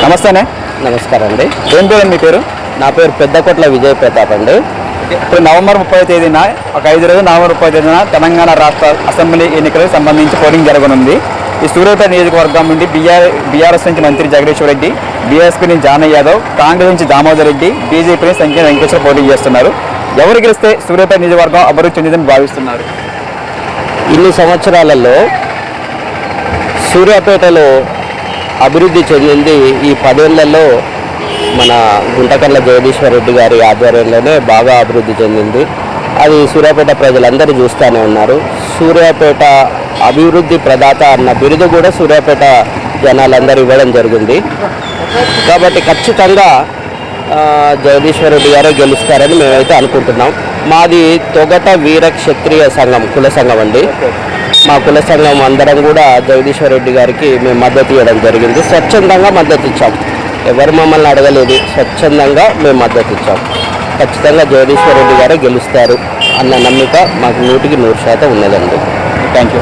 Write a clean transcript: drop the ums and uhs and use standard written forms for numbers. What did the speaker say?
నమస్తేనే. నమస్కారం అండి. ఏం పేరు మీ పేరు? నా పేరు పెద్దకొట్ల విజయ్ ప్రతాప్ అండి. ఇప్పుడు నవంబర్ 30వ తేదీన ఒక 5 రోజులు నవంబర్ 30వ తేదీన తెలంగాణ రాష్ట్ర అసెంబ్లీ ఎన్నికలకు సంబంధించి పోలింగ్ జరగనుంది. ఈ సూర్యాపేట నియోజకవర్గం నుండి బీఆర్ఎస్ నుంచి మంత్రి జగదీశ్వర్ రెడ్డి, బీఎస్పీ నుంచి జానయ్య యాదవ్, కాంగ్రెస్ నుంచి దామోదర్ రెడ్డి, బీజేపీ నుంచి సంఖ్య వెంకటేశ్వర పోటీ చేస్తున్నారు. ఎవరు గెలిస్తే సూర్యాపేట నియోజకవర్గం అభివృద్ధి చెందిందని భావిస్తున్నారు? ఇన్ని సంవత్సరాలలో సూర్యాపేటలో అభివృద్ధి చెందింది ఈ 10 ఏళ్లలో మన గుంటకర్ల జగదీశ్వర్ రెడ్డి గారి ఆధ్వర్యంలోనే బాగా అభివృద్ధి చెందింది. అది సూర్యాపేట ప్రజలందరూ చూస్తూనే ఉన్నారు. సూర్యాపేట అభివృద్ధి ప్రదాత అన్న బిరుదు కూడా సూర్యాపేట జనాలందరూ ఇవ్వడం జరిగింది. కాబట్టి ఖచ్చితంగా జగదీశ్వర్ రెడ్డి గారే గెలుస్తారని మేమైతే అనుకుంటున్నాం. మాది తొగట వీర క్షత్రియ సంఘం, కుల సంఘం అండి. మా కుల సంఘం అందరం కూడా జగదీశ్వర్ రెడ్డి గారికి మేము మద్దతు ఇవ్వడం జరిగింది. స్వచ్ఛందంగా మద్దతు ఇచ్చాం. ఎవరు మమ్మల్ని అడగలేదు, స్వచ్ఛందంగా మేము మద్దతు ఇచ్చాం. ఖచ్చితంగా జగదీశ్వర్ రెడ్డి గారే గెలుస్తారు అన్న నమ్మిక మాకు 100% ఉన్నదండి. Thank you.